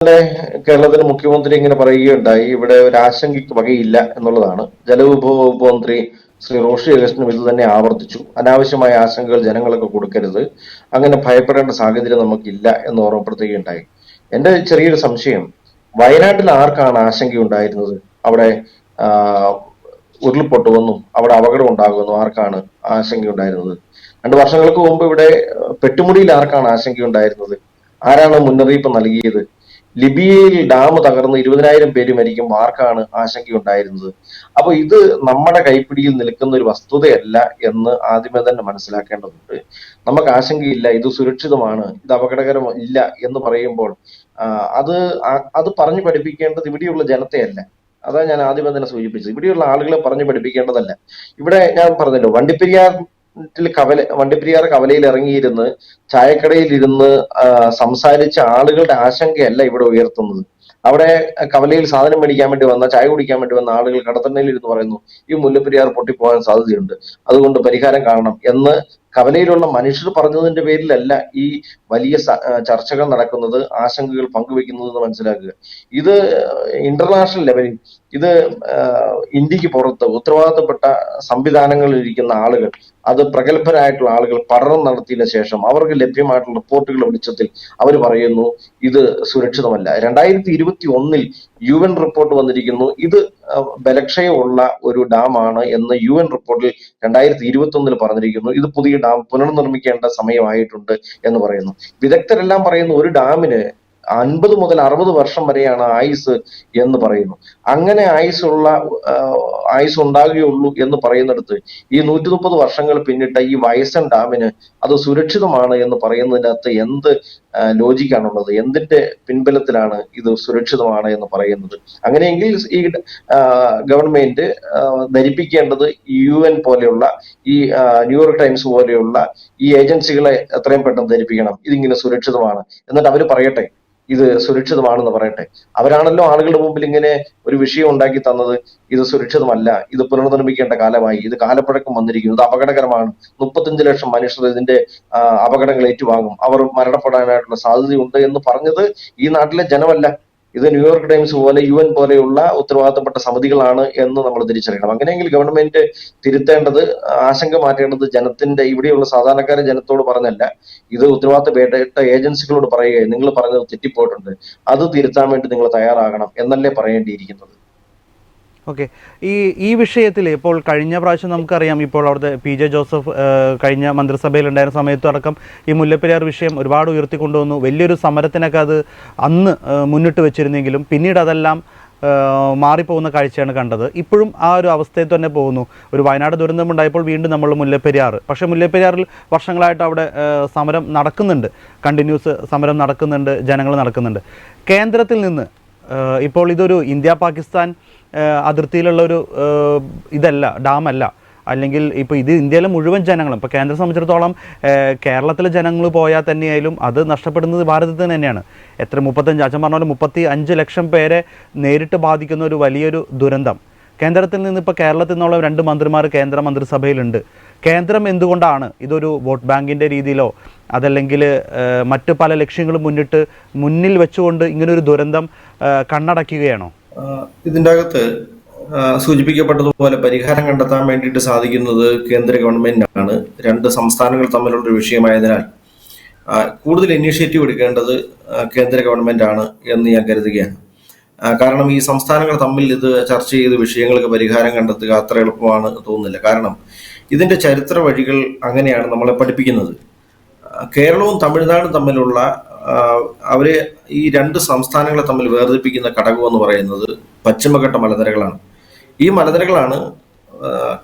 കേരളത്തിലെ മുഖ്യമന്ത്രി ഇങ്ങനെ പറയുകയുണ്ടായി, ഇവിടെ ഒരു ആശങ്കയ്ക്ക് വകയില്ല എന്നുള്ളതാണ്. ജലവിഭവ വകുപ്പ് മന്ത്രി ശ്രീ റോഷി അഗസ്റ്റിനും ഇത് തന്നെ ആവർത്തിച്ചു. അനാവശ്യമായ ആശങ്കകൾ ജനങ്ങൾക്ക് കൊടുക്കരുത്, അങ്ങനെ ഭയപ്പെടേണ്ട സാഹചര്യം നമുക്കില്ല എന്ന് ഓർമ്മപ്പെടുത്തുകയുണ്ടായി. എന്റെ ചെറിയൊരു സംശയം, വയനാട്ടിൽ ആർക്കാണ് ആശങ്കയുണ്ടായിരുന്നത്? അവിടെ ഉരുൾപൊട്ടുമെന്നും അവിടെ അപകടം ഉണ്ടാകുമെന്നും ആർക്കാണ് ആശങ്കയുണ്ടായിരുന്നത്? 2 വർഷങ്ങൾക്ക് മുമ്പ് ഇവിടെ പെട്ടുമുടിയിൽ ആർക്കാണ് ആശങ്കയുണ്ടായിരുന്നത്? ആരാണ് മുന്നറിയിപ്പ് നൽകിയത്? ലിബിയയിൽ ഡാം തകർന്ന് 20,000 പേര് മരിക്കുമ്പോൾ ആർക്കാണ് ആശങ്കയുണ്ടായിരുന്നത്? അപ്പൊ ഇത് നമ്മുടെ കൈപ്പിടിയിൽ നിൽക്കുന്ന ഒരു വസ്തുതയല്ല എന്ന് ആദ്യമേ തന്നെ മനസ്സിലാക്കേണ്ടതുണ്ട്. നമുക്ക് ആശങ്കയില്ല, ഇത് സുരക്ഷിതമാണ്, ഇത് അപകടകരം ഇല്ല എന്ന് പറയുമ്പോൾ അത് പറഞ്ഞു പഠിപ്പിക്കേണ്ടത് ഇവിടെയുള്ള ജനത്തെയല്ല. അതാ ഞാൻ ആദ്യമേ തന്നെ സൂചിപ്പിച്ചത്. ഇവിടെയുള്ള ആളുകളെ പറഞ്ഞു പഠിപ്പിക്കേണ്ടതല്ല. ഇവിടെ ഞാൻ പറഞ്ഞല്ലോ, വണ്ടിപ്പെരിയാർ കവലയിൽ ഇറങ്ങിയിരുന്ന് ചായക്കടയിൽ ഇരുന്ന് സംസാരിച്ച ആളുകളുടെ ആശങ്കയല്ല ഇവിടെ ഉയർത്തുന്നത്. അവിടെ കവലയിൽ സാധനം മേടിക്കാൻ വേണ്ടി വന്ന, ചായ കുടിക്കാൻ വേണ്ടി വന്ന ആളുകൾ കടത്തണ്ണയിൽ ഇരുന്ന് പറയുന്നു, ഈ മുല്ലപ്പെരിയാർ പൊട്ടിപ്പോകാൻ സാധ്യതയുണ്ട്, അതുകൊണ്ട് പരിഹാരം കാണണം എന്ന് കവലയിലുള്ള മനുഷ്യർ പറഞ്ഞതിന്റെ പേരിലല്ല ഈ വലിയ ചർച്ചകൾ നടക്കുന്നത്, ആശങ്കകൾ പങ്കുവെക്കുന്നത് എന്ന് മനസ്സിലാക്കുക. ഇത് ഇന്റർനാഷണൽ ലെവലിൽ, ഇത് ഇന്ത്യക്ക് പുറത്ത് ഉത്തരവാദിത്തപ്പെട്ട സംവിധാനങ്ങളിൽ ഇരിക്കുന്ന ആളുകൾ, അത് പ്രഗത്ഭരായിട്ടുള്ള ആളുകൾ പഠനം നടത്തിയതിനു ശേഷം അവർക്ക് ലഭ്യമായിട്ടുള്ള റിപ്പോർട്ടുകൾ വെളിച്ചത്തിൽ അവർ പറയുന്നു ഇത് സുരക്ഷിതമല്ല. 2021 UN റിപ്പോർട്ട് വന്നിരിക്കുന്നു, ഇത് ബലക്ഷയമുള്ള ഒരു ഡാമാണ് എന്ന് UN റിപ്പോർട്ടിൽ 2021 പറഞ്ഞിരിക്കുന്നു. ഇത് പുതിയ ഡാം പുനർനിർമ്മിക്കേണ്ട സമയമായിട്ടുണ്ട് എന്ന് പറയുന്നു. വിദഗ്ധരെല്ലാം പറയുന്നു ഒരു ഡാമിന് 50 മുതൽ 60 വർഷം വരെയാണ് ആയുസ് എന്ന് പറയുന്നു. അങ്ങനെ ആയുസ് ഉണ്ടാകുകയുള്ളൂ എന്ന് പറയുന്നിടത്ത് ഈ 130 വർഷങ്ങൾ പിന്നിട്ട ഈ വയസ്സൻ ഡാമിന് അത് സുരക്ഷിതമാണ് എന്ന് പറയുന്നതിനകത്ത് എന്ത് ലോജിക്കാണുള്ളത്? എന്തിന്റെ പിൻബലത്തിലാണ് ഇത് സുരക്ഷിതമാണ് എന്ന് പറയുന്നത്? അങ്ങനെയെങ്കിൽ ഈ ഗവൺമെന്റ് ധരിപ്പിക്കേണ്ടത് UN പോലെയുള്ള, ഈ ന്യൂയോർക്ക് ടൈംസ് പോലെയുള്ള ഈ ഏജൻസികളെ എത്രയും പെട്ടെന്ന് ധരിപ്പിക്കണം ഇതിങ്ങനെ സുരക്ഷിതമാണ്. എന്നിട്ട് അവർ പറയട്ടെ ഇത് സുരക്ഷിതമാണെന്ന് പറയട്ടെ. അവരാണല്ലോ ആളുകളുടെ മുമ്പിൽ ഇങ്ങനെ ഒരു വിഷയം ഉണ്ടാക്കി തന്നത്. ഇത് സുരക്ഷിതമല്ല, ഇത് പുനർനിർമ്മിക്കേണ്ട കാലമായി, ഇത് കാലപ്പഴക്കം വന്നിരിക്കുന്നു, ഇത് അപകടകരമാണ്, 35 ലക്ഷം മനുഷ്യർ ഇതിന്റെ അപകടങ്ങൾ ഏറ്റുവാങ്ങും, അവർ മരണപ്പെടാനായിട്ടുള്ള സാധ്യതയുണ്ട് എന്ന് പറഞ്ഞത് ഈ നാട്ടിലെ ജനമല്ല. ഇത് ന്യൂയോർക്ക് ടൈംസ് പോലെ UN പോലെയുള്ള ഉത്തരവാദിത്തപ്പെട്ട സമിതികളാണ് എന്ന് നമ്മൾ തിരിച്ചറിയണം. അങ്ങനെയെങ്കിൽ ഗവൺമെന്റ് തിരുത്തേണ്ടത്, ആശങ്ക മാറ്റേണ്ടത് ജനത്തിന്റെ, ഇവിടെയുള്ള സാധാരണക്കാരെ ജനത്തോട് പറഞ്ഞല്ല, ഇത് ഉത്തരവാദിത്തപ്പെട്ട ഏജൻസികളോട് പറയുക, നിങ്ങൾ പറഞ്ഞത് തെറ്റിപ്പോയിട്ടുണ്ട്, അത് തിരുത്താൻ വേണ്ടി നിങ്ങൾ തയ്യാറാകണം എന്നല്ലേ പറയേണ്ടിയിരിക്കുന്നത്. ഓക്കെ, ഈ വിഷയത്തിൽ ഇപ്പോൾ കഴിഞ്ഞ പ്രാവശ്യം നമുക്കറിയാം, ഇപ്പോൾ അവിടുത്തെ PJ ജോസഫ് കഴിഞ്ഞ മന്ത്രിസഭയിലുണ്ടായിരുന്ന സമയത്തടക്കം ഈ മുല്ലപ്പെരിയാർ വിഷയം ഒരുപാട് ഉയർത്തിക്കൊണ്ടുവന്നു. വലിയൊരു സമരത്തിനൊക്കെ അത് അന്ന് മുന്നിട്ട് വെച്ചിരുന്നെങ്കിലും പിന്നീട് അതെല്ലാം മാറിപ്പോകുന്ന കാഴ്ചയാണ് കണ്ടത്. ഇപ്പോഴും ആ ഒരു അവസ്ഥയിൽ തന്നെ പോകുന്നു. ഒരു വയനാട് ദുരന്തമുണ്ടായപ്പോൾ വീണ്ടും നമ്മൾ മുല്ലപ്പെരിയാർ, പക്ഷേ മുല്ലപ്പെരിയാറിൽ വർഷങ്ങളായിട്ട് അവിടെ സമരം നടക്കുന്നുണ്ട്, കണ്ടിന്യൂസ് സമരം നടക്കുന്നുണ്ട്, ജനങ്ങൾ നടക്കുന്നുണ്ട്. കേന്ദ്രത്തിൽ നിന്ന് ഇപ്പോൾ ഇതൊരു ഇന്ത്യ പാകിസ്ഥാൻ അതിർത്തിയിലുള്ളൊരു ഇതല്ല, ഡാമല്ല, അല്ലെങ്കിൽ ഇപ്പോൾ ഇത് ഇന്ത്യയിലെ മുഴുവൻ ജനങ്ങളും, ഇപ്പോൾ കേന്ദ്രം സംബന്ധിച്ചിടത്തോളം കേരളത്തിലെ ജനങ്ങൾ പോയാൽ തന്നെയായാലും അത് നഷ്ടപ്പെടുന്നത് ഭാരതത്തിന് തന്നെയാണ്. 35 അച്ഛൻ പറഞ്ഞ പോലെ 35 ലക്ഷം പേരെ നേരിട്ട് ബാധിക്കുന്ന ഒരു വലിയൊരു ദുരന്തം. കേന്ദ്രത്തിൽ നിന്ന് ഇപ്പോൾ കേരളത്തിൽ നിന്നുള്ള 2 മന്ത്രിമാർ കേന്ദ്ര മന്ത്രിസഭയിലുണ്ട്. കേന്ദ്രം എന്തുകൊണ്ടാണ് ഇതൊരു വോട്ട് ബാങ്കിൻ്റെ രീതിയിലോ അതല്ലെങ്കിൽ മറ്റ് പല ലക്ഷ്യങ്ങളും മുന്നിൽ വെച്ചുകൊണ്ട് ഇങ്ങനൊരു ദുരന്തം കണ്ണടയ്ക്കുകയാണോ? ഇതിൻ്റെ അകത്ത് സൂചിപ്പിക്കപ്പെട്ടതുപോലെ പരിഹാരം കണ്ടെത്താൻ വേണ്ടിയിട്ട് സാധിക്കുന്നത് കേന്ദ്ര ഗവൺമെന്റാണ്. 2 സംസ്ഥാനങ്ങൾ തമ്മിലുള്ളൊരു വിഷയമായതിനാൽ കൂടുതൽ ഇനീഷ്യേറ്റീവ് എടുക്കേണ്ടത് കേന്ദ്ര ഗവൺമെന്റ് ആണ് എന്ന് ഞാൻ കരുതുകയാണ്. കാരണം ഈ സംസ്ഥാനങ്ങൾ തമ്മിൽ ഇത് ചർച്ച ചെയ്ത് വിഷയങ്ങൾക്ക് പരിഹാരം കണ്ടെത്തുക അത്ര എളുപ്പമാണ് തോന്നുന്നില്ല. കാരണം ഇതിന്റെ ചരിത്ര വഴികൾ അങ്ങനെയാണ് നമ്മളെ പഠിപ്പിക്കുന്നത്. കേരളവും തമിഴ്നാടും തമ്മിലുള്ള അവരെ ഈ 2 സംസ്ഥാനങ്ങളെ തമ്മിൽ വേർതിരിപ്പിക്കുന്ന ഘടകം എന്ന് പറയുന്നത് പശ്ചിമഘട്ട മലനിരകളാണ്. ഈ മലനിരകളാണ്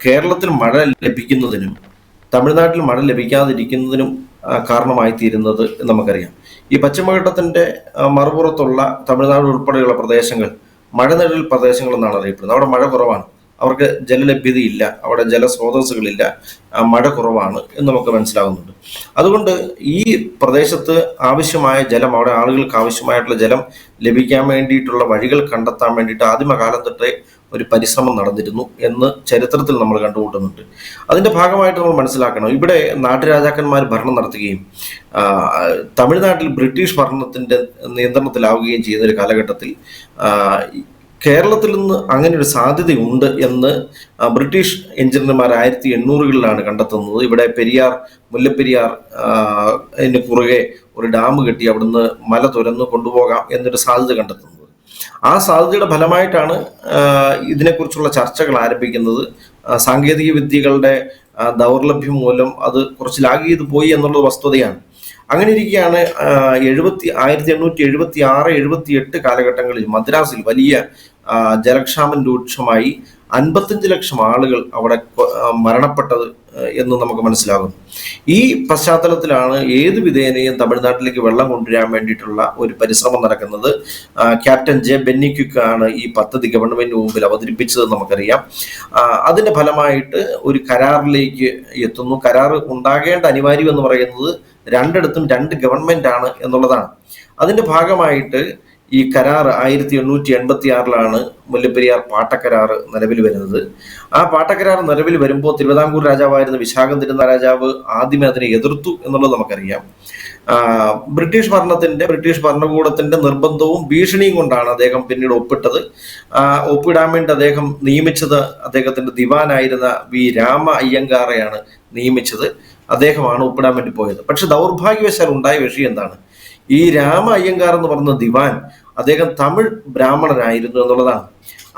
കേരളത്തിൽ മഴ ലഭിക്കുന്നതിനും തമിഴ്നാട്ടിൽ മഴ ലഭിക്കാതിരിക്കുന്നതിനും കാരണമായി തീരുന്നത് നമുക്കറിയാം. ഈ പശ്ചിമഘട്ടത്തിന്റെ മറുപുറത്തുള്ള തമിഴ്നാട് ഉൾപ്പെടെയുള്ള പ്രദേശങ്ങൾ മഴനിഴൽ പ്രദേശങ്ങൾ എന്നാണ് അറിയപ്പെടുന്നത്. അവിടെ മഴ കുറവാണ്, അവർക്ക് ജലലഭ്യതയില്ല, അവിടെ ജലസ്രോതസ്സുകളില്ല, മഴ കുറവാണ് എന്ന് നമുക്ക് മനസ്സിലാകുന്നുണ്ട്. അതുകൊണ്ട് ഈ പ്രദേശത്ത് ആവശ്യമായ ജലം, അവിടെ ആളുകൾക്ക് ആവശ്യമായിട്ടുള്ള ജലം ലഭിക്കാൻ വേണ്ടിയിട്ടുള്ള വഴികൾ കണ്ടെത്താൻ വേണ്ടിയിട്ട് ആദിമകാലം തൊട്ടേ ഒരു പരിശ്രമം നടന്നിരുന്നു എന്ന് ചരിത്രത്തിൽ നമ്മൾ കണ്ടുകൂട്ടുന്നുണ്ട്. അതിന്റെ ഭാഗമായിട്ട് നമ്മൾ മനസ്സിലാക്കണം, ഇവിടെ നാട്ടുരാജാക്കന്മാർ ഭരണം നടത്തുകയും തമിഴ്നാട്ടിൽ ബ്രിട്ടീഷ് ഭരണത്തിന്റെ നിയന്ത്രണത്തിലാവുകയും ചെയ്യുന്ന ഒരു കാലഘട്ടത്തിൽ കേരളത്തിൽ നിന്ന് അങ്ങനെ ഒരു സാധ്യതയുണ്ട് എന്ന് ബ്രിട്ടീഷ് എഞ്ചിനീയർമാർ 1800-കളിലാണ് കണ്ടെത്തുന്നത്. ഇവിടെ മുല്ലപ്പെരിയാർ കുറുകെ ഒരു ഡാം കെട്ടി അവിടുന്ന് മല തുരന്ന് കൊണ്ടുപോകാം എന്നൊരു സാധ്യത കണ്ടെത്തുന്നത്. ആ സാധ്യതയുടെ ഫലമായിട്ടാണ് ഇതിനെക്കുറിച്ചുള്ള ചർച്ചകൾ ആരംഭിക്കുന്നത്. സാങ്കേതിക വിദ്യകളുടെ ദൗർലഭ്യം മൂലം അത് കുറച്ച് ലാഗ് ചെയ്ത് പോയി എന്നുള്ളത് വസ്തുതയാണ്. അങ്ങനെ ഇരിക്കുകയാണ് 1876-78 കാലഘട്ടങ്ങളിൽ മദ്രാസിൽ വലിയ ജലക്ഷാമം രൂക്ഷമായി 55 ലക്ഷം ആളുകൾ അവിടെ മരണപ്പെട്ടത് എന്ന് നമുക്ക് മനസ്സിലാകും. ഈ പശ്ചാത്തലത്തിലാണ് ഏത് വിധേനയും തമിഴ്നാട്ടിലേക്ക് വെള്ളം കൊണ്ടുവരാൻ വേണ്ടിയിട്ടുള്ള ഒരു പരിശ്രമം നടക്കുന്നത്. ക്യാപ്റ്റൻ ജെ ബെന്നിക്യുക്ക് ആണ് ഈ പദ്ധതി ഗവൺമെന്റിന് മുമ്പിൽ അവതരിപ്പിച്ചത് നമുക്കറിയാം. അതിന്റെ ഫലമായിട്ട് ഒരു കരാറിലേക്ക് എത്തുന്നു. കരാർ ഉണ്ടാകേണ്ട അനിവാര്യം എന്ന് പറയുന്നത് രണ്ടിടത്തും 2 ഗവൺമെന്റ് ആണ് എന്നുള്ളതാണ്. അതിന്റെ ഭാഗമായിട്ട് ഈ കരാർ 1886-ലാണ് മുല്ലപ്പെരിയാർ പാട്ടക്കരാർ നിലവിൽ വരുന്നത്. ആ പാട്ടക്കരാർ നിലവിൽ വരുമ്പോൾ തിരുവിതാംകൂർ രാജാവായിരുന്ന വിശാഖം തിരുനാൾ രാജാവ് ആദ്യമേ അതിനെ എതിർത്തു എന്നുള്ളത് നമുക്കറിയാം. ബ്രിട്ടീഷ് ഭരണകൂടത്തിന്റെ നിർബന്ധവും ഭീഷണിയും കൊണ്ടാണ് അദ്ദേഹം പിന്നീട് ഒപ്പിട്ടത്. ഒപ്പിടാൻ വേണ്ടി അദ്ദേഹം നിയമിച്ചത് അദ്ദേഹത്തിന്റെ ദിവാനായിരുന്ന വി രാമ അയ്യങ്കാറെയാണ് നിയമിച്ചത്. അദ്ദേഹമാണ് ഒപ്പിടാൻ വേണ്ടി പോയത്. പക്ഷെ ദൗർഭാഗ്യവശാൽ ഉണ്ടായ വിഷയം എന്താണ്? ഈ രാമ അയ്യങ്കാർ എന്ന് പറഞ്ഞ ദിവാൻ അദ്ദേഹം തമിഴ് ബ്രാഹ്മണനായിരുന്നു എന്നുള്ളതാണ്.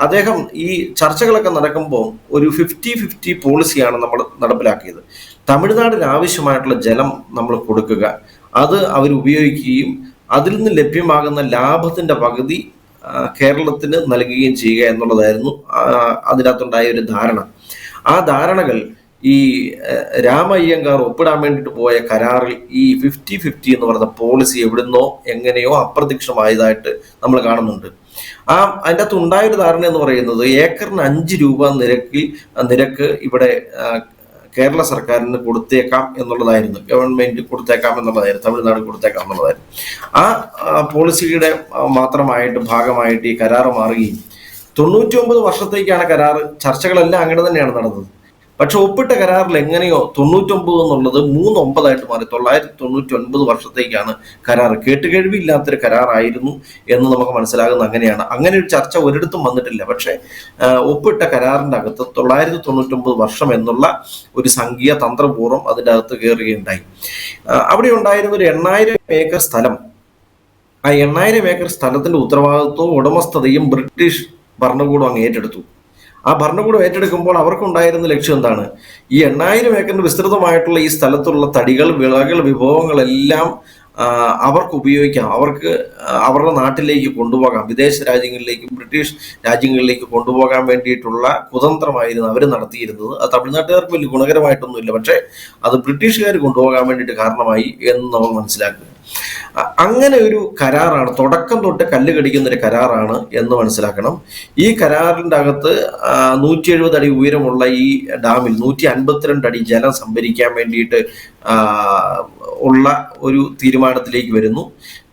അദ്ദേഹം ഈ ചർച്ചകളൊക്കെ നടക്കുമ്പോൾ ഒരു 50-50 പോളിസിയാണ് നമ്മൾ നടപ്പിലാക്കിയത്. തമിഴ്നാടിന് ആവശ്യമായിട്ടുള്ള ജലം നമ്മൾ കൊടുക്കുക, അത് അവർ ഉപയോഗിക്കുകയും അതിൽ നിന്ന് ലഭ്യമാകുന്ന ലാഭത്തിന്റെ പകുതി കേരളത്തിന് നൽകുകയും ചെയ്യുക എന്നുള്ളതായിരുന്നു അതിനകത്തുണ്ടായ ഒരു ധാരണ. ആ ധാരണകൾ ഈ രാമ അയ്യങ്കാർ ഒപ്പിടാൻ വേണ്ടിയിട്ട് പോയ കരാറിൽ ഈ 50-50 എന്ന് പറയുന്ന പോളിസി എവിടുന്നോ എങ്ങനെയോ അപ്രത്യക്ഷമായതായിട്ട് നമ്മൾ കാണുന്നുണ്ട്. അതിൻ്റെ അകത്ത് ഉണ്ടായൊരു ധാരണ എന്ന് പറയുന്നത് ഏക്കറിന് 5 രൂപ നിരക്ക് ഇവിടെ കേരള സർക്കാരിന് കൊടുത്തേക്കാം എന്നുള്ളതായിരുന്നു. ഗവൺമെന്റ് കൊടുത്തേക്കാം എന്നുള്ളതായിരുന്നു, തമിഴ്നാട് കൊടുത്തേക്കാം എന്നുള്ളതായിരുന്നു. ആ പോളിസിയുടെ മാത്രമായിട്ട് ഭാഗമായിട്ട് ഈ കരാർ മാറുകയും 99 വർഷത്തേക്കാണ് കരാർ. ചർച്ചകളെല്ലാം അങ്ങനെ തന്നെയാണ് നടന്നത്. പക്ഷെ ഒപ്പിട്ട കരാറിൽ എങ്ങനെയോ 99 എന്നുള്ളത് 39 മാറി. 999 വർഷത്തേക്കാണ് കരാർ. കേട്ടുകേഴ്വിയില്ലാത്തൊരു കരാറായിരുന്നു എന്ന് നമുക്ക് മനസ്സിലാകുന്നത് അങ്ങനെയാണ്. അങ്ങനെ ഒരു ചർച്ച ഒരിടത്തും വന്നിട്ടില്ല. പക്ഷെ ഒപ്പിട്ട കരാറിന്റെ അകത്ത് 999 വർഷം എന്നുള്ള ഒരു സംഖ്യ തന്ത്രപൂർവ്വം അതിൻ്റെ അകത്ത് കയറുകയുണ്ടായി. അവിടെ ഉണ്ടായിരുന്ന ഒരു 8000 ഏക്കർ സ്ഥലം, ആ 8000 ഏക്കർ സ്ഥലത്തിന്റെ ഉത്തരവാദിത്വവും ഉടമസ്ഥതയും ബ്രിട്ടീഷ് ഭരണകൂടം അങ്ങ് ഏറ്റെടുത്തു. ആ ഭരണകൂടം ഏറ്റെടുക്കുമ്പോൾ അവർക്കുണ്ടായിരുന്ന ലക്ഷ്യം എന്താണ്? ഈ 8000 ഏക്കറിന് വിസ്തൃതമായിട്ടുള്ള ഈ സ്ഥലത്തുള്ള തടികൾ, വിളകൾ, വിഭവങ്ങളെല്ലാം അവർക്ക് ഉപയോഗിക്കാം, അവർക്ക് അവരുടെ നാട്ടിലേക്ക് കൊണ്ടുപോകാം, വിദേശ രാജ്യങ്ങളിലേക്ക്, ബ്രിട്ടീഷ് രാജ്യങ്ങളിലേക്ക് കൊണ്ടുപോകാൻ വേണ്ടിയിട്ടുള്ള കുതന്ത്രമായിരുന്നു അവർ നടത്തിയിരുന്നത്. അത് തമിഴ്നാട്ടുകാർക്ക് വലിയ ഗുണകരമായിട്ടൊന്നുമില്ല, പക്ഷേ അത് ബ്രിട്ടീഷുകാർ കൊണ്ടുപോകാൻ വേണ്ടിയിട്ട് കാരണമായി എന്ന് നമ്മൾ മനസ്സിലാക്കുക. അങ്ങനെ ഒരു കരാറാണ്, തുടക്കം തൊട്ട് കല്ല് കടിക്കുന്ന ഒരു കരാറാണ് എന്ന് മനസ്സിലാക്കണം. ഈ കരാറിൻ്റെ അകത്ത് 170 അടി ഉയരമുള്ള ഈ ഡാമിൽ 152 അടി ജലം സംഭരിക്കാൻ വേണ്ടിയിട്ട് ഉള്ള ഒരു തീരുമാനത്തിലേക്ക് വരുന്നു.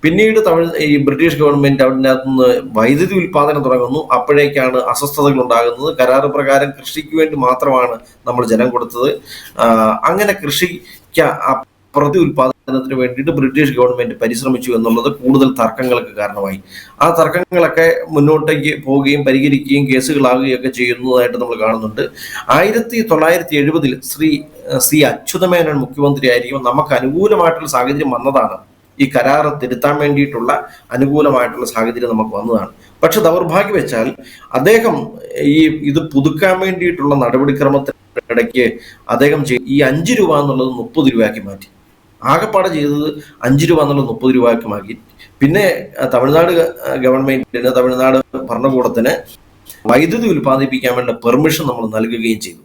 പിന്നീട് ഈ ബ്രിട്ടീഷ് ഗവൺമെന്റ് അതിനകത്ത് നിന്ന് വൈദ്യുതി ഉൽപാദനം തുടങ്ങുന്നു. അപ്പോഴേക്കാണ് അസ്വസ്ഥതകൾ ഉണ്ടാകുന്നത്. കരാറ് പ്രകാരം കൃഷിക്ക് വേണ്ടി മാത്രമാണ് നമ്മൾ ജലം കൊടുത്തത്. അങ്ങനെ കൃഷിക്ക് പ്രതി ഉൽപാദനത്തിന് വേണ്ടിയിട്ട് ബ്രിട്ടീഷ് ഗവൺമെന്റ് പരിശ്രമിച്ചു എന്നുള്ളത് കൂടുതൽ തർക്കങ്ങൾക്ക് കാരണമായി. ആ തർക്കങ്ങളൊക്കെ മുന്നോട്ടേക്ക് പോവുകയും പരിഹരിക്കുകയും കേസുകളാകുകയും ഒക്കെ ചെയ്യുന്നതായിട്ട് നമ്മൾ കാണുന്നുണ്ട്. 1970 ശ്രീ സി അച്യുതമേനോൻ മുഖ്യമന്ത്രിയായിരിക്കും നമുക്ക് അനുകൂലമായിട്ടുള്ള സാഹചര്യം വന്നതാണ്. ഈ കരാറ് തിരുത്താൻ വേണ്ടിയിട്ടുള്ള അനുകൂലമായിട്ടുള്ള സാഹചര്യം നമുക്ക് വന്നതാണ്. പക്ഷെ ദൗർഭാഗ്യവശാൽ അദ്ദേഹം ഇത് പുതുക്കാൻ വേണ്ടിയിട്ടുള്ള നടപടിക്രമത്തിനിടയ്ക്ക് അദ്ദേഹം ഈ 5 രൂപ എന്നുള്ളത് 30 രൂപയാക്കി മാറ്റി. ആകെപ്പാടെ ചെയ്തത് 5 രൂപ എന്നുള്ളത് 30 രൂപയാക്കി മാറ്റി. പിന്നെ തമിഴ്നാട് ഗവൺമെന്റിന്, തമിഴ്നാട് ഭരണകൂടത്തിന് വൈദ്യുതി ഉൽപ്പാദിപ്പിക്കാൻ വേണ്ട പെർമിഷൻ നമ്മൾ നൽകുകയും ചെയ്തു.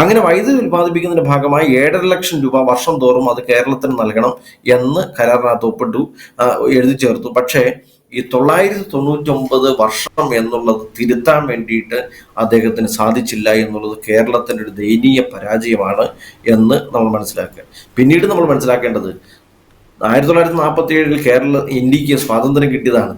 അങ്ങനെ വൈദ്യുതി ഉൽപ്പാദിപ്പിക്കുന്നതിന്റെ ഭാഗമായി 7.5 ലക്ഷം രൂപ വർഷം തോറും അത് കേരളത്തിന് നൽകണം എന്ന് കരാറിനകത്ത് ഒപ്പിട്ടു, എഴുതി ചേർത്തു. പക്ഷേ ഈ 999 വർഷം എന്നുള്ളത് തിരുത്താൻ വേണ്ടിയിട്ട് അദ്ദേഹത്തിന് സാധിച്ചില്ല എന്നുള്ളത് കേരളത്തിൻ്റെ ഒരു ദയനീയ പരാജയമാണ് എന്ന് നമ്മൾ മനസ്സിലാക്കുക. പിന്നീട് നമ്മൾ മനസ്സിലാക്കേണ്ടത് 1947 ഇന്ത്യക്ക് സ്വാതന്ത്ര്യം കിട്ടിയതാണ്.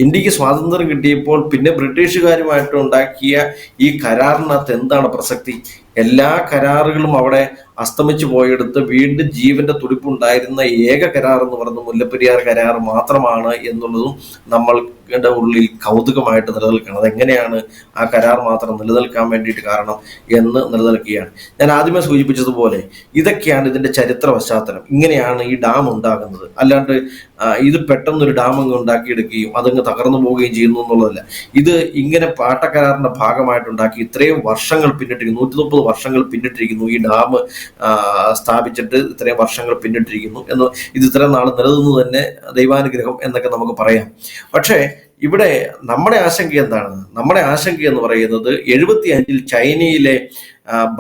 ഇന്ത്യക്ക് സ്വാതന്ത്ര്യം കിട്ടിയപ്പോൾ പിന്നെ ബ്രിട്ടീഷുകാരുമായിട്ട് ഉണ്ടാക്കിയ ഈ കരാറിനകത്ത് എന്താണ് പ്രസക്തി? എല്ലാ കരാറുകളും അവിടെ അസ്തമിച്ചു പോയെടുത്ത് വീണ്ടും ജീവന്റെ തുടിപ്പുണ്ടായിരുന്ന ഏക കരാർ എന്ന് പറയുന്നത് മുല്ലപ്പെരിയാർ കരാർ മാത്രമാണ് എന്നുള്ളതും നമ്മളുടെ ഉള്ളിൽ കൗതുകമായിട്ട് നിലനിൽക്കണം. അതെങ്ങനെയാണ് ആ കരാർ മാത്രം നിലനിൽക്കാൻ വേണ്ടിയിട്ട് കാരണം എന്ന് നിലനിൽക്കുകയാണ്. ഞാൻ ആദ്യമേ സൂചിപ്പിച്ചതുപോലെ ഇതൊക്കെയാണ് ഇതിന്റെ ചരിത്ര പശ്ചാത്തലം. ഇങ്ങനെയാണ് ഈ ഡാം ഉണ്ടാകുന്നത്. അല്ലാണ്ട് ഇത് പെട്ടെന്നൊരു ഡാം അങ്ങ് ഉണ്ടാക്കിയെടുക്കുകയും അതങ്ങ് തകർന്നു പോവുകയും ചെയ്യുന്നു എന്നുള്ളതല്ല. ഇത് ഇങ്ങനെ പാട്ടക്കരാറിന്റെ ഭാഗമായിട്ടുണ്ടാക്കി ഇത്രയും വർഷങ്ങൾ പിന്നിട്ടിരിക്കുന്നു. 130 വർഷങ്ങൾ പിന്നിട്ടിരിക്കുന്നു ഈ ഡാം സ്ഥാപിച്ചിട്ട്. ഇത്രയും വർഷങ്ങൾ പിന്നിട്ടിരിക്കുന്നു എന്ന് ഇത് ഇത്രയും നാൾ നിലനിന്നു തന്നെ ദൈവാനുഗ്രഹം എന്നൊക്കെ നമുക്ക് പറയാം. പക്ഷേ ഇവിടെ നമ്മുടെ ആശങ്ക എന്താണ്? നമ്മുടെ ആശങ്ക എന്ന് പറയുന്നത് 75-ൽ ചൈനയിലെ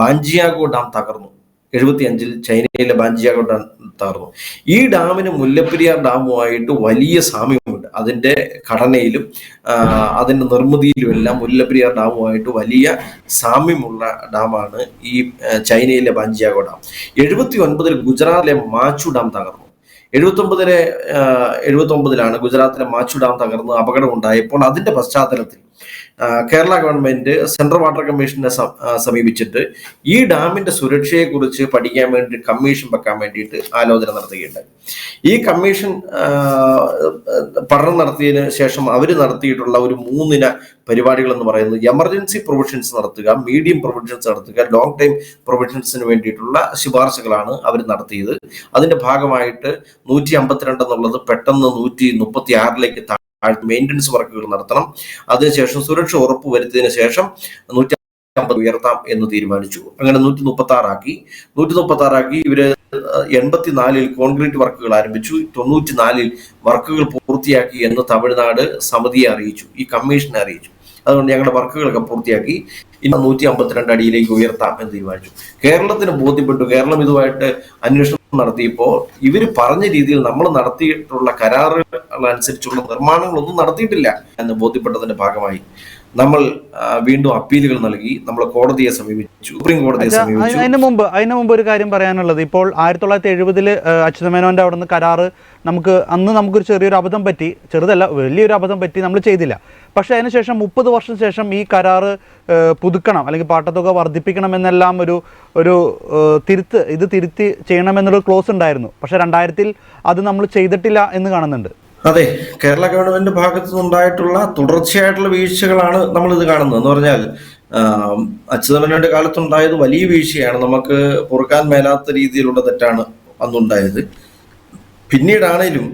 ബാഞ്ചിയാഗോ ഡാം തകർന്നു. 75-ൽ ചൈനയിലെ ബാഞ്ചിയാഗോ ഡാം തകർന്നു. ഈ ഡാമിന് മുല്ലപ്പെരിയാർ ഡാമുമായിട്ട് വലിയ സാമ്യമുണ്ട്. അതിന്റെ ഘടനയിലും അതിന്റെ നിർമ്മിതിയിലും എല്ലാം മുല്ലപ്പെരിയാർ ഡാമുമായിട്ട് വലിയ സാമ്യമുള്ള ഡാമാണ് ഈ ചൈനയിലെ ബാഞ്ചിയാഗോ ഡാം. 79-ൽ ഗുജറാത്തിലെ മാച്ചു ഡാം തകർന്നു. 79-ലാണ് ഗുജറാത്തിലെ മാച്ചു ഡാം തകർന്ന് അപകടം ഉണ്ടായപ്പോൾ അതിന്റെ പശ്ചാത്തലത്തിൽ കേരള ഗവൺമെന്റ് സെൻട്രൽ വാട്ടർ കമ്മീഷനെ സമീപിച്ചിട്ട് ഈ ഡാമിന്റെ സുരക്ഷയെക്കുറിച്ച് പഠിക്കാൻ വേണ്ടി കമ്മീഷൻ വെക്കാൻ വേണ്ടിയിട്ട് ആലോചന നടത്തുകയുണ്ടായി. ഈ കമ്മീഷൻ പഠനം നടത്തിയതിന് ശേഷം അവർ നടത്തിയിട്ടുള്ള ഒരു 3 പരിപാടികൾ എന്ന് പറയുന്നത് എമർജൻസി പ്രൊവിഷൻസ് നടത്തുക, മീഡിയം പ്രൊവിഷൻസ് നടത്തുക, ലോങ് ടൈം പ്രൊവിഷൻസിന് വേണ്ടിയിട്ടുള്ള ശുപാർശകളാണ് അവർ നടത്തിയത്. അതിന്റെ ഭാഗമായിട്ട് 152 എന്നുള്ളത് പെട്ടെന്ന് 136-ലേക്ക് മെയിൻ്റനൻസ് വർക്കുകൾ നടത്തണം. അതിനുശേഷം സുരക്ഷ ഉറപ്പുവരുത്തിയതിനു ശേഷം 150 ഉയർത്താം എന്ന് തീരുമാനിച്ചു. അങ്ങനെ 136 ആക്കി. ഇവര് 84-ൽ കോൺക്രീറ്റ് വർക്കുകൾ ആരംഭിച്ചു. 94-ൽ വർക്കുകൾ പൂർത്തിയാക്കി എന്ന് തമിഴ്നാട് സമിതിയെ അറിയിച്ചു, ഈ കമ്മീഷനെ അറിയിച്ചു. അതുകൊണ്ട് ഞങ്ങളുടെ വർക്കുകളൊക്കെ പൂർത്തിയാക്കി, ഇന്ന് 152 അടിയിലേക്ക് ഉയർത്താം എന്ന് തീരുമാനിച്ചു. കേരളത്തിന് ബോധ്യപ്പെട്ടു. കേരളം ഇതുമായിട്ട് അന്വേഷണം നടത്തിയപ്പോൾ ഇവർ പറഞ്ഞ രീതിയിൽ നമ്മൾ നടത്തിയിട്ടുള്ള കരാറുകൾ അനുസരിച്ചുള്ള നിർമ്മാണങ്ങളൊന്നും നടത്തിയിട്ടില്ല എന്ന് ബോധ്യപ്പെട്ടതിന്റെ ഭാഗമായി നമ്മൾ വീണ്ടും അപ്പീലുകൾ നൽകി. നമ്മൾ കോടതിയെ സമീപിച്ചു, സുപ്രീം കോടതിയെ സമീപിച്ചു. അതിന് മുമ്പ് ഒരു കാര്യം പറയാനുള്ളത്, ഇപ്പോൾ 1970-ൽ അച്യുതമേനോന്റെ അവിടെ നിന്ന് കരാറ് നമുക്കൊരു ചെറിയൊരു അബദ്ധം പറ്റി. ചെറുതല്ല, വലിയൊരു അബദ്ധം പറ്റി, നമ്മൾ ചെയ്തില്ല. പക്ഷേ അതിനുശേഷം 30 വർഷം ശേഷം ഈ കരാറ് പുതുക്കണം അല്ലെങ്കിൽ പാട്ടത്തുക വർദ്ധിപ്പിക്കണം എന്നെല്ലാം ഒരു തിരുത്തി ചെയ്യണമെന്നൊരു ക്ലോസ് ഉണ്ടായിരുന്നു. പക്ഷേ 2000-ൽ അത് നമ്മൾ ചെയ്തിട്ടില്ല എന്ന് കാണുന്നുണ്ട്. അതെ, കേരള ഗവൺമെന്റ് ഭാഗത്തു നിന്നുണ്ടായിട്ടുള്ള തുടർച്ചയായിട്ടുള്ള വീഴ്ചകളാണ് നമ്മൾ ഇത് കാണുന്നത്. എന്ന് പറഞ്ഞാൽ അച്യുതമേനോന്റെ കാലത്തുണ്ടായത് വലിയ വീഴ്ചയാണ്. നമുക്ക് പൊറുക്കാൻ മേലാത്ത രീതിയിലുള്ള തെറ്റാണ് അന്നുണ്ടായത്. പിന്നീടാണേലും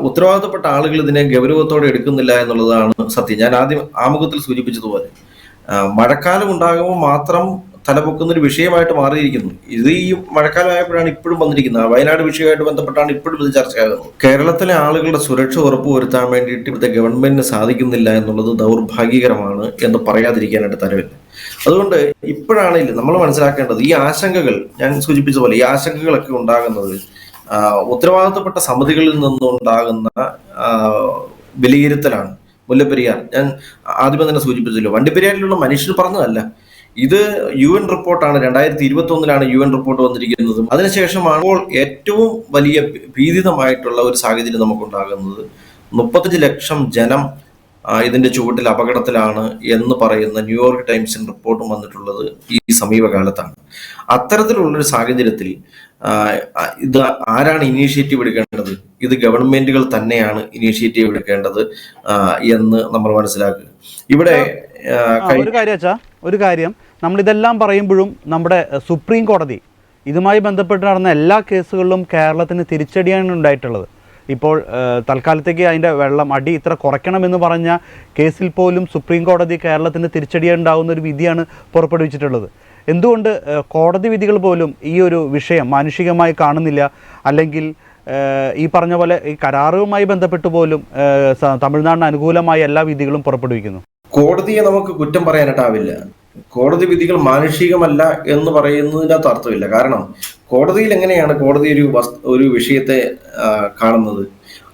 ഉത്തരവാദിത്തപ്പെട്ട ആളുകൾ ഇതിനെ ഗൗരവത്തോടെ എടുക്കുന്നില്ല എന്നുള്ളതാണ് സത്യം. ഞാൻ ആദ്യം ആമുഖത്തിൽ സൂചിപ്പിച്ചതുപോലെ മഴക്കാലം ഉണ്ടാകുമ്പോൾ മാത്രം തലപൊക്കുന്നൊരു വിഷയമായിട്ട് മാറിയിരിക്കുന്നു. ഇത് ഈ മഴക്കാലമായപ്പോഴാണ് ഇപ്പോഴും വന്നിരിക്കുന്നത്. വയനാട് വിഷയമായിട്ട് ബന്ധപ്പെട്ടാണ് ഇപ്പോഴും ഇത് ചർച്ചയാകുന്നത്. കേരളത്തിലെ ആളുകളുടെ സുരക്ഷ ഉറപ്പുവരുത്താൻ വേണ്ടിയിട്ട് ഇവിടുത്തെ ഗവൺമെന്റിന് സാധിക്കുന്നില്ല എന്നുള്ളത് ദൗർഭാഗ്യകരമാണ് എന്ന് പറയാതിരിക്കാനായിട്ട് തരവില്ല. അതുകൊണ്ട് ഇപ്പോഴാണെങ്കിലും നമ്മൾ മനസ്സിലാക്കേണ്ടത് ഈ ആശങ്കകൾ, ഞാൻ സൂചിപ്പിച്ച പോലെ ഈ ആശങ്കകളൊക്കെ ഉണ്ടാകുന്നത് ഉത്തരവാദിത്തപ്പെട്ട സമിതികളിൽ നിന്നുണ്ടാകുന്ന വിലയിരുത്തലാണ്. മുല്ലപ്പെരിയാർ ഞാൻ ആദ്യമേ തന്നെ സൂചിപ്പിച്ചല്ലോ, വണ്ടിപ്പെരിയാറിലുള്ള മനുഷ്യർ പറഞ്ഞതല്ല. ഇത് UN റിപ്പോർട്ടാണ്. 2021-ലാണ് UN റിപ്പോർട്ട് വന്നിരിക്കുന്നത്. അതിനുശേഷമാണ് ഇപ്പോൾ ഏറ്റവും വലിയ ഭീതിതമായിട്ടുള്ള ഒരു സാഹചര്യം നമുക്കുണ്ടാകുന്നത്. 35 ലക്ഷം ജനം ഇതിന്റെ ചുവട്ടിൽ അപകടത്തിലാണ് എന്ന് പറയുന്ന ന്യൂയോർക്ക് ടൈംസിന്റെ റിപ്പോർട്ടും വന്നിട്ടുള്ളത് ഈ സമീപകാലത്താണ്. അത്തരത്തിലുള്ളൊരു സാഹചര്യത്തിൽ ഇത് ആരാണ് ഇനീഷ്യേറ്റീവ് എടുക്കേണ്ടത്? ഇത് ഗവൺമെന്റുകൾ തന്നെയാണ് ഇനീഷ്യേറ്റീവ് എടുക്കേണ്ടത് എന്ന് നമ്മൾ മനസ്സിലാക്കുക. ഇവിടെ ഒരു കാര്യം നമ്മളിതെല്ലാം പറയുമ്പോഴും നമ്മുടെ സുപ്രീം കോടതി ഇതുമായി ബന്ധപ്പെട്ട് നടന്ന എല്ലാ കേസുകളിലും കേരളത്തിന് തിരിച്ചടിയാണ് ഉണ്ടായിട്ടുള്ളത്. ഇപ്പോൾ തൽക്കാലത്തേക്ക് അതിൻ്റെ അടി ഇത്ര കുറയ്ക്കണമെന്ന് പറഞ്ഞ കേസിൽ പോലും സുപ്രീം കോടതി കേരളത്തിന് തിരിച്ചടിയുണ്ടാകുന്ന ഒരു വിധിയാണ് പുറപ്പെടുവിച്ചിട്ടുള്ളത്. എന്തുകൊണ്ട് കോടതി വിധികൾ പോലും ഈ ഒരു വിഷയം മാനുഷികമായി കാണുന്നില്ല? അല്ലെങ്കിൽ ഈ പറഞ്ഞ പോലെ ഈ കരാറുമായി ബന്ധപ്പെട്ട് പോലും തമിഴ്നാടിന് അനുകൂലമായ എല്ലാ വിധികളും പുറപ്പെടുവിക്കുന്നു. കോടതിയെ നമുക്ക് കുറ്റം പറയാനായിട്ടാവില്ല. കോടതി വിധികൾ മാനുഷികമല്ല എന്ന് പറയുന്നതിനകത്ത് അർത്ഥമില്ല. കാരണം കോടതിയിൽ എങ്ങനെയാണ് കോടതി ഒരു വിഷയത്തെ കാണുന്നത്?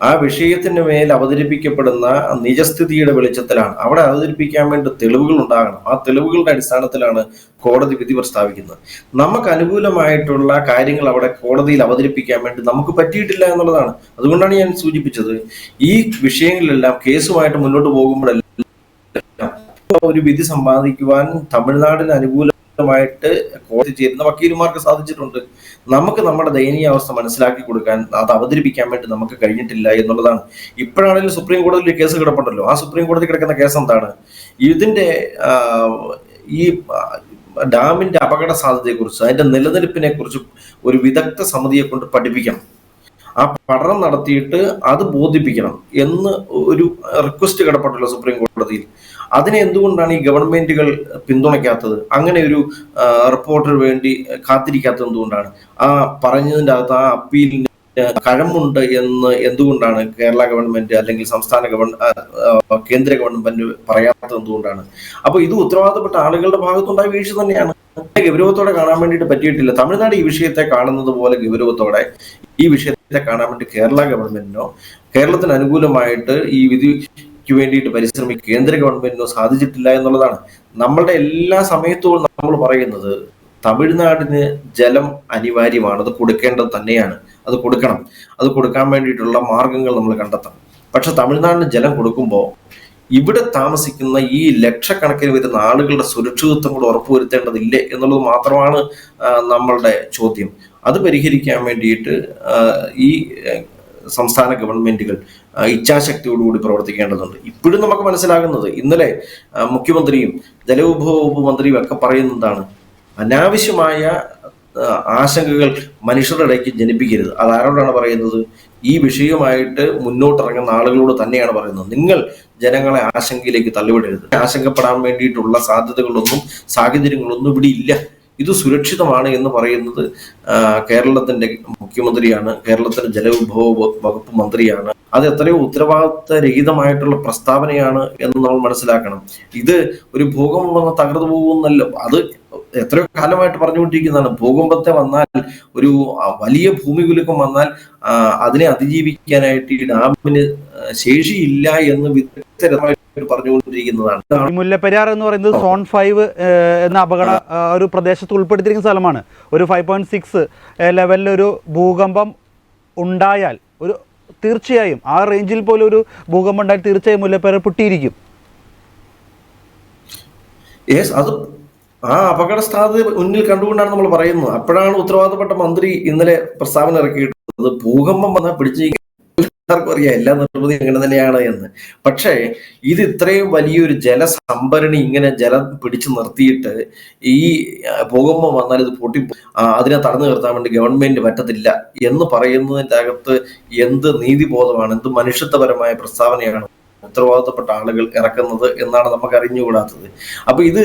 ആ വിഷയത്തിന് മേൽ അവതരിപ്പിക്കപ്പെടുന്ന നിജസ്ഥിതിയുടെ വെളിച്ചത്തിലാണ്. അവിടെ അവതരിപ്പിക്കാൻ വേണ്ടി തെളിവുകൾ ഉണ്ടാകണം. ആ തെളിവുകളുടെ അടിസ്ഥാനത്തിലാണ് കോടതി വിധി പ്രസ്താവിക്കുന്നത്. നമുക്ക് അനുകൂലമായിട്ടുള്ള കാര്യങ്ങൾ അവിടെ കോടതിയിൽ അവതരിപ്പിക്കാൻ വേണ്ടി നമുക്ക് പറ്റിയിട്ടില്ല എന്നുള്ളതാണ്. അതുകൊണ്ടാണ് ഞാൻ സൂചിപ്പിച്ചത്, ഈ വിഷയങ്ങളിലെല്ലാം കേസുമായിട്ട് മുന്നോട്ട് പോകുമ്പോഴെല്ലാം ഒരു വിധി സമ്പാദിക്കുവാൻ തമിഴ്നാടിന് അനുകൂലമായിട്ട് കോടതി ചേരുന്ന വക്കീലുമാർക്ക് സാധിച്ചിട്ടുണ്ട്. നമുക്ക് നമ്മുടെ ദയനീയ അവസ്ഥ മനസ്സിലാക്കി കൊടുക്കാൻ, അത് അവതരിപ്പിക്കാൻ വേണ്ടി നമുക്ക് കഴിഞ്ഞിട്ടില്ല എന്നുള്ളതാണ്. ഇപ്പോഴാണെങ്കിലും സുപ്രീം കോടതിയിൽ കേസ് കിടപ്പുണ്ടല്ലോ. ആ സുപ്രീം കോടതി കിടക്കുന്ന കേസ് എന്താണ്? ഇതിന്റെ ഈ ഡാമിന്റെ അപകട സാധ്യതയെക്കുറിച്ച്, അതിന്റെ നിലനിൽപ്പിനെ കുറിച്ച് ഒരു വിദഗ്ധ സമിതിയെ കൊണ്ട് പഠിപ്പിക്കണം. ആ പഠനം നടത്തിയിട്ട് അത് ബോധിപ്പിക്കണം എന്ന് ഒരു റിക്വസ്റ്റ് കിടപ്പുണ്ടല്ലോ സുപ്രീം കോടതിയിൽ. അതിനെ എന്തുകൊണ്ടാണ് ഈ ഗവൺമെന്റുകൾ പിന്തുണയ്ക്കാത്തത്? അങ്ങനെ ഒരു റിപ്പോർട്ടിന് വേണ്ടി കാത്തിരിക്കാത്തത് എന്തുകൊണ്ടാണ്? ആ പറഞ്ഞതിൻ്റെ അകത്ത് ആ അപ്പീലിന് കഴമ്പുണ്ട് എന്ന് എന്തുകൊണ്ടാണ് കേരള ഗവൺമെന്റ് അല്ലെങ്കിൽ കേന്ദ്ര ഗവൺമെന്റ് പറയാത്തത് എന്തുകൊണ്ടാണ്? അപ്പൊ ഇത് ഉത്തരവാദിത്തപ്പെട്ട ആളുകളുടെ ഭാഗത്തുണ്ടായ വീഴ്ച തന്നെയാണ്. ഗൗരവത്തോടെ കാണാൻ വേണ്ടിയിട്ട് പറ്റിയിട്ടില്ല. തമിഴ്നാട് ഈ വിഷയത്തെ കാണുന്നത് പോലെ ഗൗരവത്തോടെ ഈ വിഷയത്തെ കാണാൻ വേണ്ടി കേരള ഗവൺമെന്റിനോ കേരളത്തിന് അനുകൂലമായിട്ട് ഈ വിധിക്ക് വേണ്ടിയിട്ട് പരിശ്രമിക്കുക കേന്ദ്ര ഗവൺമെന്റിനോ സാധിച്ചിട്ടില്ല എന്നുള്ളതാണ്. നമ്മളുടെ എല്ലാ സമയത്തും നമ്മൾ പറയുന്നത് തമിഴ്നാടിന് ജലം അനിവാര്യമാണ്, അത് കൊടുക്കേണ്ടത് തന്നെയാണ്, അത് കൊടുക്കണം, അത് കൊടുക്കാൻ വേണ്ടിയിട്ടുള്ള മാർഗങ്ങൾ നമ്മൾ കണ്ടെത്തണം. പക്ഷെ തമിഴ്നാടിന് ജലം കൊടുക്കുമ്പോൾ ഇവിടെ താമസിക്കുന്ന ഈ ലക്ഷക്കണക്കിന് വരുന്ന ആളുകളുടെ സുരക്ഷിതത്വം കൂടെ ഉറപ്പുവരുത്തേണ്ടതില്ലേ എന്നുള്ളത് മാത്രമാണ് നമ്മളുടെ ചോദ്യം. അത് പരിഹരിക്കാൻ വേണ്ടിയിട്ട് ഈ സംസ്ഥാന ഗവൺമെന്റുകൾ ഇച്ഛാശക്തിയോടുകൂടി പ്രവർത്തിക്കേണ്ടതുണ്ട്. ഇപ്പോഴും നമുക്ക് മനസ്സിലാകുന്നത്, ഇന്നലെ മുഖ്യമന്ത്രിയും ജലവിഭവ വകുപ്പ് മന്ത്രിയും ഒക്കെ പറയുന്നതാണ്, അനാവശ്യമായ ആശങ്കകൾ മനുഷ്യരുടെ ഇടയ്ക്ക് ജനിപ്പിക്കരുത്. അതാരോടാണ് പറയുന്നത്? ഈ വിഷയവുമായിട്ട് മുന്നോട്ടിറങ്ങുന്ന ആളുകളോട് തന്നെയാണ് പറയുന്നത്. നിങ്ങൾ ജനങ്ങളെ ആശങ്കയിലേക്ക് തള്ളിവിടരുത്. ആശങ്കപ്പെടാൻ വേണ്ടിയിട്ടുള്ള സാധ്യതകളൊന്നും സാഹചര്യങ്ങളൊന്നും ഇവിടെ ഇല്ല. ഇത് സുരക്ഷിതമാണ് എന്ന് പറയുന്നത് കേരളത്തിന്റെ മുഖ്യമന്ത്രിയാണ്, കേരളത്തിന്റെ ജലവിഭവ വകുപ്പ് മന്ത്രിയാണ്. അത് എത്രയോ ഉത്തരവാദിത്തരഹിതമായിട്ടുള്ള പ്രസ്താവനയാണ് എന്ന് നമ്മൾ മനസ്സിലാക്കണം. ഇത് ഒരു ഭൂകമ്പം വന്ന് തകർന്നു പോകുന്നല്ലോ, അത് എത്രയോ കാലമായിട്ട് പറഞ്ഞുകൊണ്ടിരിക്കുന്നതാണ്. ഭൂകമ്പത്തെ വന്നാൽ, ഒരു വലിയ ഭൂമികുലുക്കം വന്നാൽ അതിനെ അതിജീവിക്കാനായിട്ട് ഈ ഡാമിന് ശേഷിയില്ല എന്ന് വിദഗ്ധരമായിട്ട് പറഞ്ഞുകൊണ്ടിരിക്കുന്നതാണ്. മുല്ലപ്പെരിയാർ എന്ന് പറയുന്നത് സോൺ 5 എന്ന അപകട ഒരു പ്രദേശത്ത് ഉൾപ്പെടുത്തിയിരിക്കുന്ന സ്ഥലമാണ്. ഒരു 5.6 ലെവലിലൊരു ഭൂകമ്പം ഉണ്ടായാൽ തീർച്ചയായും ആ റേഞ്ചിൽ പോലും ഒരു ഭൂകമ്പം ഉണ്ടായാൽ തീർച്ചയായും മുല്ലപ്പെരിയാർ പൊട്ടിയിരിക്കും. അത് ആ അപകട സാധ്യത മുന്നിൽ കണ്ടുകൊണ്ടാണ് നമ്മൾ പറയുന്നത്. അപ്പോഴാണ് ഉത്തരവാദിത്തപ്പെട്ട മന്ത്രി ഇന്നലെ പ്രസ്താവന ഇറക്കിയിട്ടുള്ളത്, ഭൂകമ്പം വന്നാൽ പിടിച്ചു എല്ലാവർക്കും അറിയാം, എല്ലാ നിർമ്മിതി അങ്ങനെ തന്നെയാണ് എന്ന്. പക്ഷേ ഇത് ഇത്രയും വലിയൊരു ജലസംഭരണി ഇങ്ങനെ ജലം പിടിച്ചു നിർത്തിയിട്ട് ഈ ഭൂകമ്പം വന്നാൽ ഇത് പൊട്ടി അതിനെ തടഞ്ഞു നിർത്താൻ വേണ്ടി ഗവൺമെന്റ് പറ്റത്തില്ല എന്ന് പറയുന്നതിൻ്റെ അകത്ത് എന്ത് നീതിബോധമാണ്, എന്ത് മനുഷ്യത്വപരമായ പ്രസ്താവനയാണ് ഉത്തരവാദിത്തപ്പെട്ട ആളുകൾ ഇറക്കുന്നത് എന്നാണ് നമുക്ക് അറിഞ്ഞുകൂടാത്തത്. അപ്പൊ ഇത്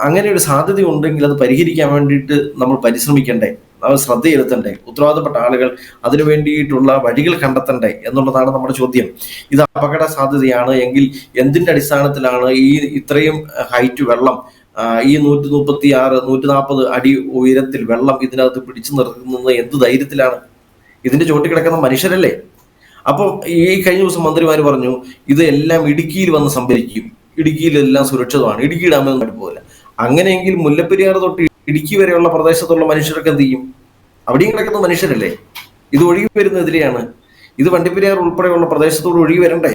അങ്ങനെ ഒരു സാധ്യത ഉണ്ടെങ്കിൽ അത് പരിഹരിക്കാൻ വേണ്ടിയിട്ട് നമ്മൾ പരിശ്രമിക്കണ്ടേ, നമ്മൾ ശ്രദ്ധ ചെലുത്തണ്ടേ, ഉത്തരവാദിത്തപ്പെട്ട ആളുകൾ അതിനു വേണ്ടിയിട്ടുള്ള വഴികൾ കണ്ടെത്തണ്ടേ എന്നുള്ളതാണ് നമ്മുടെ ചോദ്യം. ഇത് അപകട സാധ്യതയാണ് എങ്കിൽ എന്തിന്റെ അടിസ്ഥാനത്തിലാണ് ഈ ഇത്രയും ഹൈറ്റ് വെള്ളം, ഈ 140 അടി ഉയരത്തിൽ വെള്ളം ഇതിനകത്ത് പിടിച്ചു നിർത്തുന്നത് എന്ത് ധൈര്യത്തിലാണ്? ഇതിന്റെ ചോട്ടിൽ കിടക്കുന്ന മനുഷ്യരല്ലേ? അപ്പം ഈ കഴിഞ്ഞ ദിവസം മന്ത്രിമാർ പറഞ്ഞു ഇത് എല്ലാം ഇടുക്കിയിൽ വന്ന് സംഭരിക്കും, ഇടുക്കിയിലെല്ലാം സുരക്ഷിതമാണ്, ഇടുക്കി ഡാമൊന്നും പോകില്ല. അങ്ങനെയെങ്കിൽ മുല്ലപ്പെരിയാർ തൊട്ട് ഇടുക്കി വരെയുള്ള പ്രദേശത്തുള്ള മനുഷ്യർക്ക് എന്ത് ചെയ്യും? അവിടെയും കിടക്കുന്ന മനുഷ്യരല്ലേ? ഇത് ഒഴുകി വരുന്ന എതിരെയാണ്. ഇത് വണ്ടിപ്പെരിയാർ ഉൾപ്പെടെയുള്ള പ്രദേശത്തോട് ഒഴുകി വരണ്ടേ?